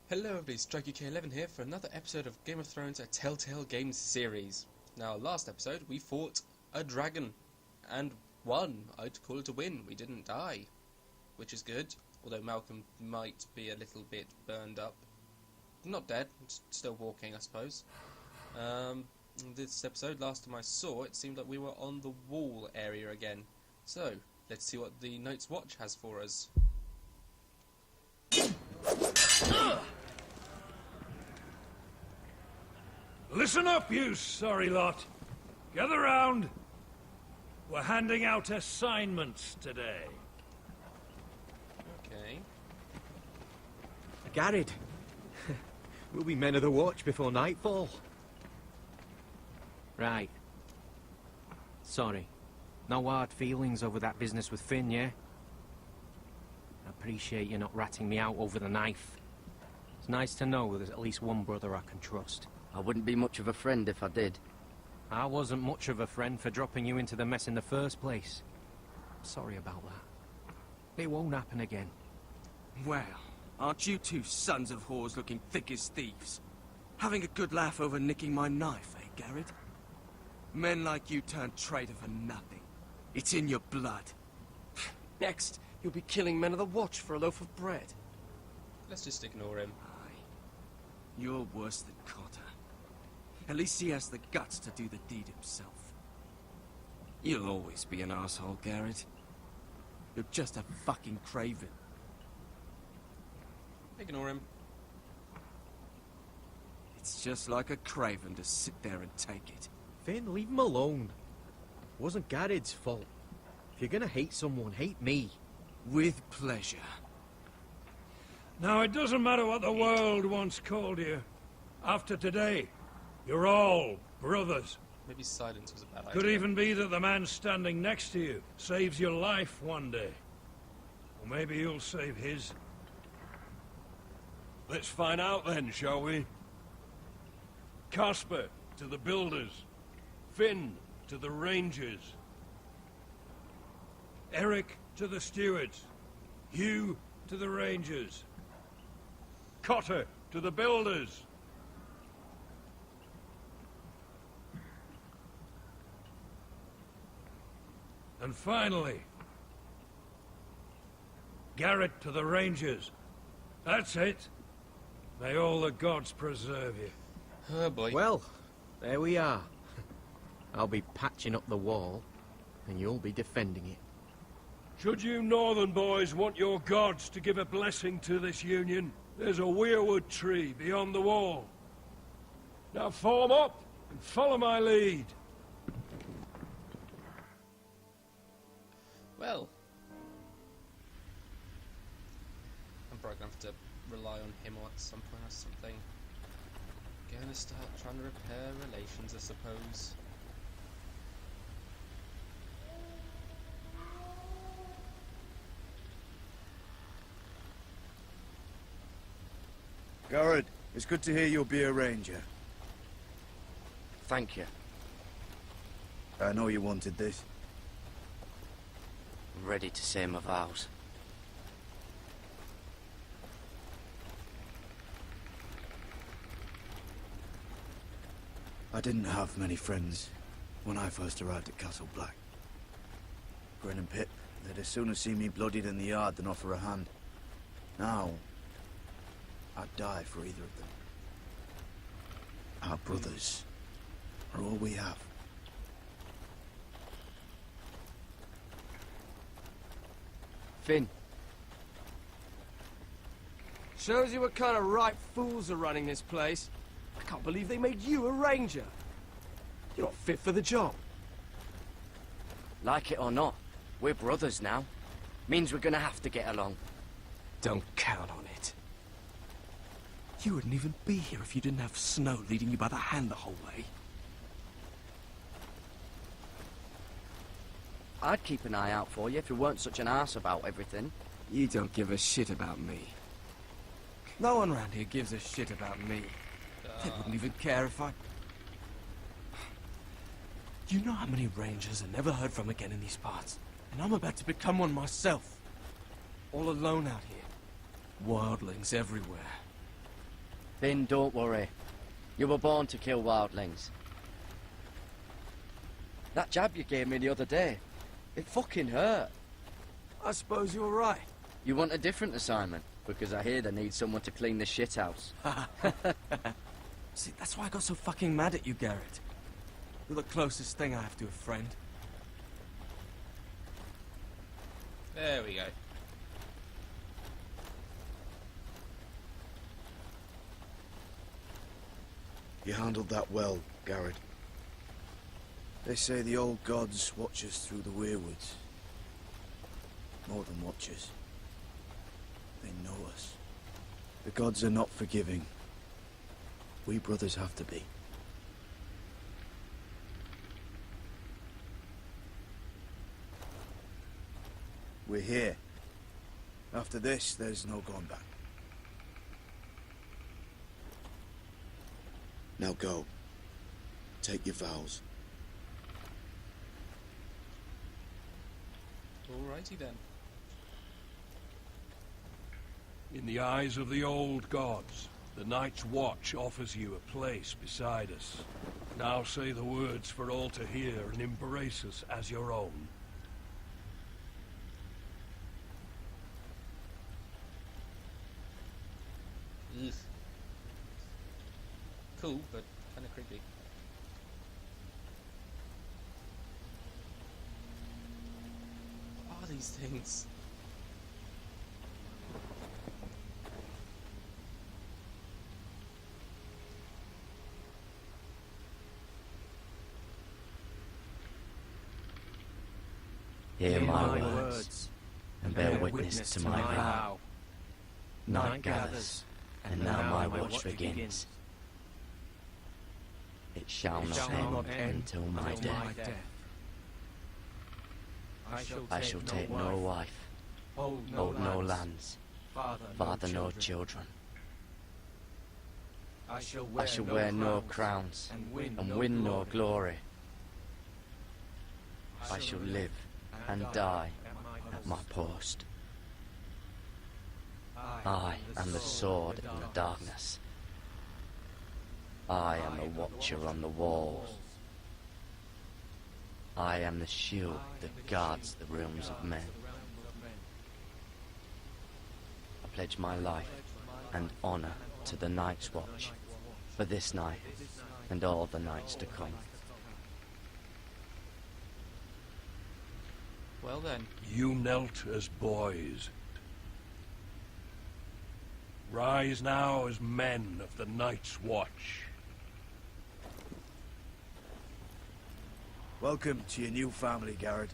Hello everybody, StrikeUK11 here for another episode of Game of Thrones, a Telltale Games series. Now, last episode we fought a dragon, and won. I'd call it a win. We didn't die, which is good, although Malcolm might be a little bit burned up. Not dead, still walking I suppose. This episode, last time I saw, it seemed like we were on the wall area again. So, let's see what the Night's Watch has for us. Listen up, you sorry lot. Gather round. We're handing out assignments today. Okay. Garrett, we'll be men of the watch before nightfall. Right. Sorry. No hard feelings over that business with Finn, yeah? I appreciate you not ratting me out over the knife. It's nice to know there's at least one brother I can trust. I wouldn't be much of a friend if I did. I wasn't much of a friend for dropping you into the mess in the first place. Sorry about that. It won't happen again. Well, aren't you two sons of whores looking thick as thieves? Having a good laugh over nicking my knife, eh, Garrett? Men like you turn traitor for nothing. It's in your blood. Next, you'll be killing men of the watch for a loaf of bread. Let's just ignore him. Aye. You're worse than Cotter. At least he has the guts to do the deed himself. You'll always be an asshole, Garrett. You're just a fucking craven. Ignore him. It's just like a craven to sit there and take it. Finn, leave him alone. It wasn't Garrett's fault. If you're gonna hate someone, hate me. With pleasure. Now, it doesn't matter what the world once called you. After today, you're all brothers. Maybe silence was a bad idea. Could even be that the man standing next to you saves your life one day. Or maybe you'll save his. Let's find out then, shall we? Casper to the builders. Finn to the rangers. Eric to the stewards. Hugh to the rangers. Cotter to the builders. And finally, Garrett to the rangers. That's it. May all the gods preserve you. Oh boy. Well, there we are. I'll be patching up the wall, and you'll be defending it. Should you northern boys want your gods to give a blessing to this union, there's a weirwood tree beyond the wall. Now form up and follow my lead. Well, I'm probably going to have to rely on him at some point or something. Gonna start trying to repair relations, I suppose. Garrett, it's good to hear you'll be a ranger. Thank you. I know you wanted this. I'm ready to say my vows. I didn't have many friends when I first arrived at Castle Black. Grin and Pip, they'd as soon as see me bloodied in the yard than offer a hand. Now, I'd die for either of them. Our brothers are all we have. Finn, Shows you what kind of ripe fools are running this place. I can't believe they made you a ranger. You're not fit for the job. like it or not, we're brothers now. Means we're gonna have to get along. Don't count on it. You wouldn't even be here if you didn't have Snow leading you by the hand the whole way. I'd keep an eye out for you if you weren't such an arse about everything. You don't give a shit about me. No one around here gives a shit about me. They wouldn't even care if I... You know how many rangers are never heard from again in these parts? And I'm about to become one myself. All alone out here. Wildlings everywhere. Finn, don't worry. You were born to kill wildlings. That jab you gave me the other day, it fucking hurt. I suppose you're right. You want a different assignment? Because I hear they need someone to clean the shithouse. See, that's why I got so fucking mad at you, Garrett. You're the closest thing I have to a friend. There we go. You handled that well, Garrett. They say the old gods watch us through the weirwoods. More than watchers. They know us. The gods are not forgiving. We brothers have to be. We're here. After this, there's no going back. Now go. Take your vows. Alrighty then. In the eyes of the old gods, the Night's Watch offers you a place beside us. Now say the words for all to hear and embrace us as your own. Ugh. Cool, but kind of creepy. What are these things? Hear my words, and bear witness to my vow. Night gathers, and now my watch begins. It shall not end until my death. I shall take no wife, hold no lands, father no children. I shall wear no crowns, and win no glory. I shall live and die at my post. I am the sword in the darkness. I am the watcher on the walls. I am the shield that guards the realms of men. I pledge my life and honor to the Night's Watch for this night and all the nights to come. Well then. You knelt as boys. Rise now as men of the Night's Watch. Welcome to your new family, Garrett.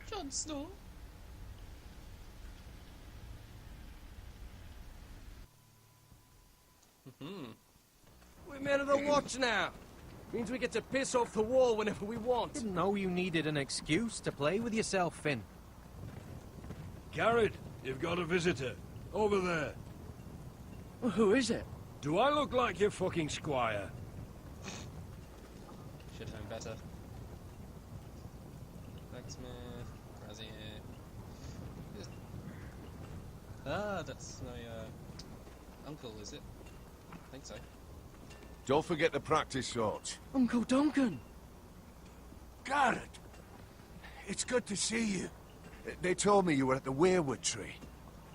Jon Snow. We're men of the watch now. Means we get to piss off the wall whenever we want. Didn't know you needed an excuse to play with yourself, Finn. Garrett, you've got a visitor. Over there. Well, who is it? Do I look like your fucking squire? Should have known better. Blacksmith, Brazier. Ah, that's my uncle, is it? I think so. Don't forget to practice, Sorts. Uncle Duncan! Garrett! It's good to see you. They told me you were at the weirwood tree.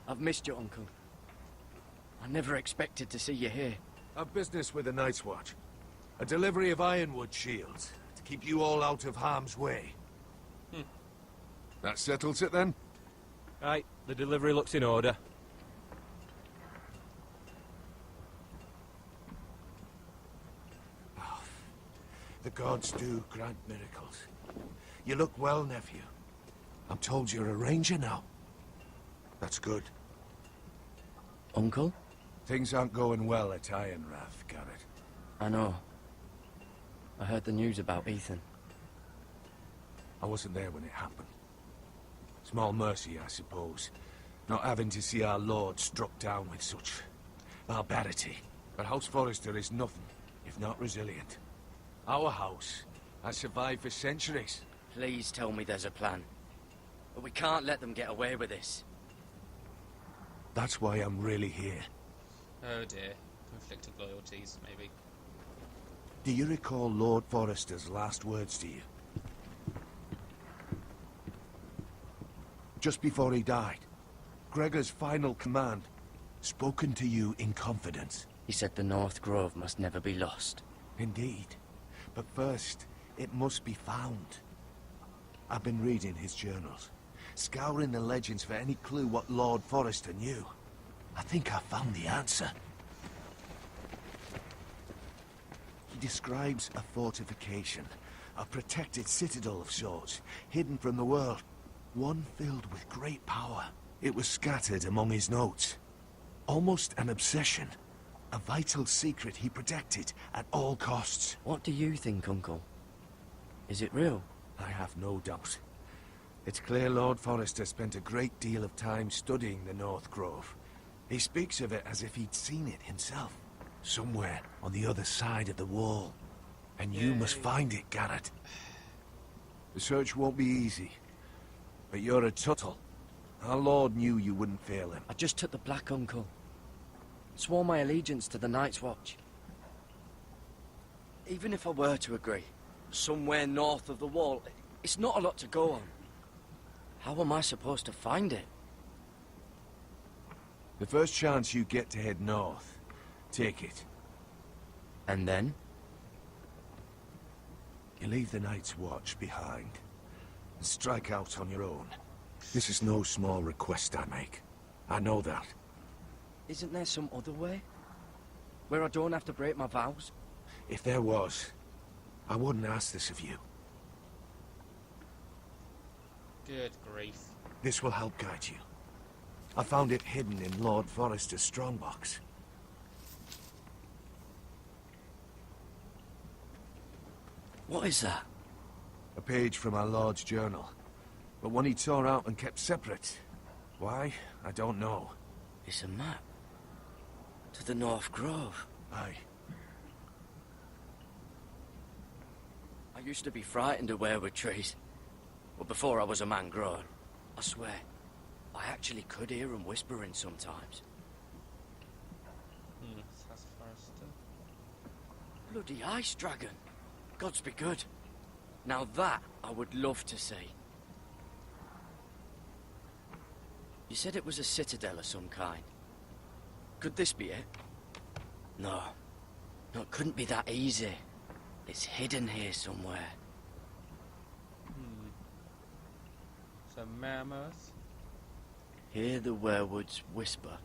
I've missed you, Uncle. I never expected to see you here. A business with the Night's Watch. A delivery of ironwood shields to keep you all out of harm's way. That settles it then? Right, the delivery looks in order. The gods do grant miracles. You look well, nephew. I'm told you're a ranger now. That's good. Uncle? Things aren't going well at Ironrath, Garrett. I know. I heard the news about Ethan. I wasn't there when it happened. Small mercy, I suppose. Not having to see our lord struck down with such barbarity. But House Forrester is nothing, if not resilient. Our house has survived for centuries. Please tell me there's a plan. But we can't let them get away with this. That's why I'm really here. Oh dear. Conflicting loyalties, maybe. Do you recall Lord Forrester's last words to you? Just before he died, Gregor's final command, spoken to you in confidence. He said the North Grove must never be lost. Indeed. But first, it must be found. I've been reading his journals, scouring the legends for any clue what Lord Forrester knew. I think I found the answer. He describes a fortification, a protected citadel of sorts, hidden from the world, one filled with great power. It was scattered among his notes. Almost an obsession, a vital secret he protected at all costs. What do you think, Uncle? Is it real? I have no doubt. It's clear Lord Forrester spent a great deal of time studying the North Grove. He speaks of it as if he'd seen it himself, somewhere on the other side of the wall. And you must find it, Garrett. The search won't be easy, but you're a Tuttle. Our Lord knew you wouldn't fail him. I just took the Black, Uncle. Swore my allegiance to the Night's Watch. Even if I were to agree, somewhere north of the wall, it's not a lot to go on. How am I supposed to find it? The first chance you get to head north, take it. And then? You leave the Night's Watch behind, and strike out on your own. This is no small request I make. I know that. Isn't there some other way? Where I don't have to break my vows? If there was, I wouldn't ask this of you. Good grief. This will help guide you. I found it hidden in Lord Forrester's strongbox. What is that? A page from our Lord's journal, but one he tore out and kept separate. Why? I don't know. It's a map. To the North Grove. Aye. I used to be frightened of weirwood trees. But before I was a man grown, I swear, I actually could hear them whispering sometimes. That's Forrester. Bloody ice dragon. Gods be good. Now that I would love to see. You said it was a citadel of some kind. Could this be it? No. No, it couldn't be that easy. It's hidden here somewhere. So mammoth. Hear the werewoods whisper.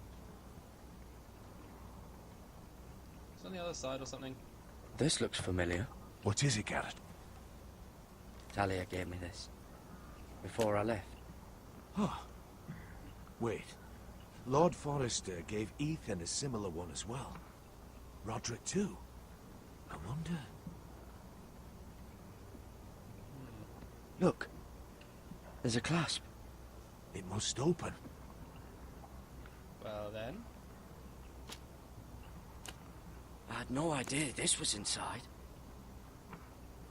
It's on the other side or something. This looks familiar. What is it, Garrett? Talia gave me this. Before I left. Oh. Wait. Lord Forrester gave Ethan a similar one as well. Roderick too. I wonder... Look. There's a clasp. It must open. Well then. I had no idea this was inside.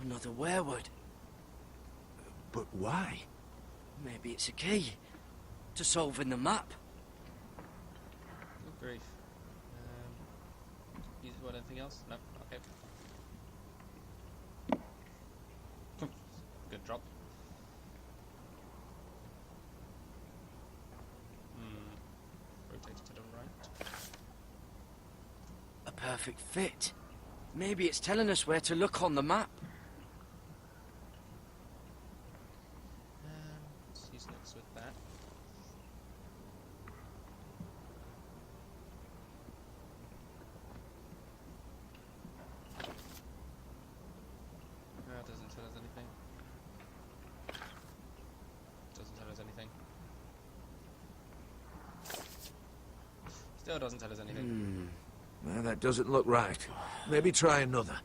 Another werewood. But why? Maybe it's a key. To solving the map. Good grief. You want anything else? No? Okay. Good drop. Rotate to the right. A perfect fit. Maybe it's telling us where to look on the map. Let's use next with that. No, it doesn't tell us anything. Doesn't tell us anything. Still doesn't tell us anything. Well, that doesn't look right. Maybe try another.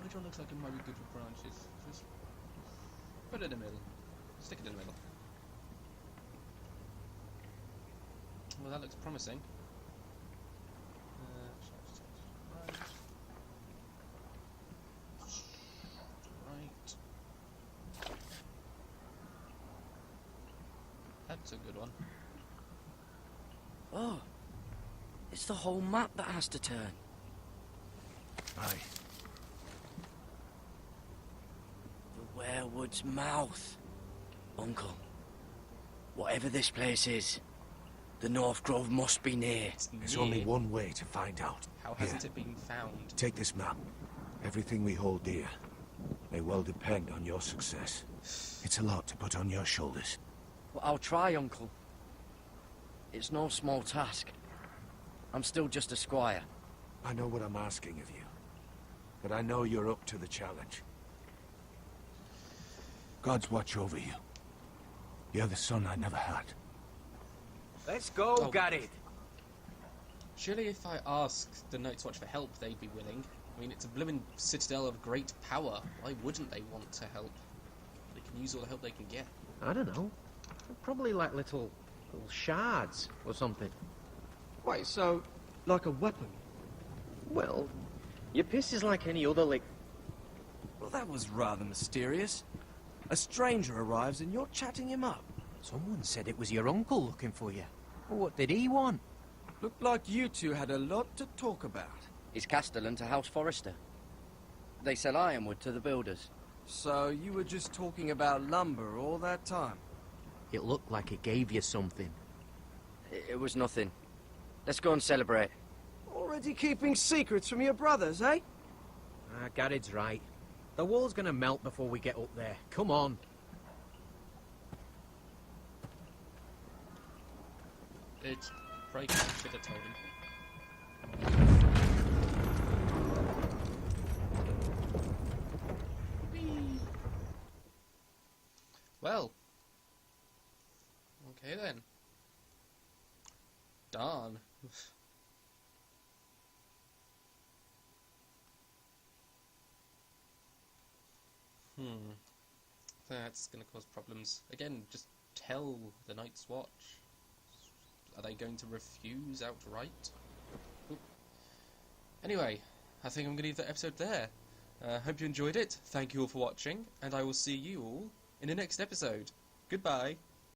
Which one looks like it might be good for branches? Just put it in the middle. Stick it in the middle. Well, that looks promising. That's a good one. Oh, it's the whole map that has to turn. Aye. The Werewood's mouth. Uncle, whatever this place is, the North Grove must be near. There's only one way to find out. How hasn't it been found? Take this map. Everything we hold dear may well depend on your success. It's a lot to put on your shoulders. Well, I'll try, Uncle. It's no small task. I'm still just a squire. I know what I'm asking of you, but I know you're up to the challenge. God's watch over you. You're the son I never had. Let's go, Oh. Garrett. Surely if I asked the Night's Watch for help, they'd be willing. I mean, it's a blooming citadel of great power. Why wouldn't they want to help? They can use all the help they can get. I don't know. Probably like little shards or something. Wait, so, like a weapon? Well, your piss is like any other Well, that was rather mysterious. A stranger arrives and you're chatting him up. Someone said it was your uncle looking for you. What did he want? Looked like you two had a lot to talk about. Is Castellan to House Forrester. They sell ironwood to the builders. So, you were just talking about lumber all that time? It looked like it gave you something. It was nothing. Let's go and celebrate. Already keeping secrets from your brothers, eh? Garrett's right. The wall's gonna melt before we get up there. Come on. It's breaking. I should have told him. Whee! Well. Okay then. Darn. That's going to cause problems. Again, just tell the Night's Watch. Are they going to refuse outright? Oop. Anyway, I think I'm going to leave that episode there. Hope you enjoyed it. Thank you all for watching, and I will see you all in the next episode. Goodbye.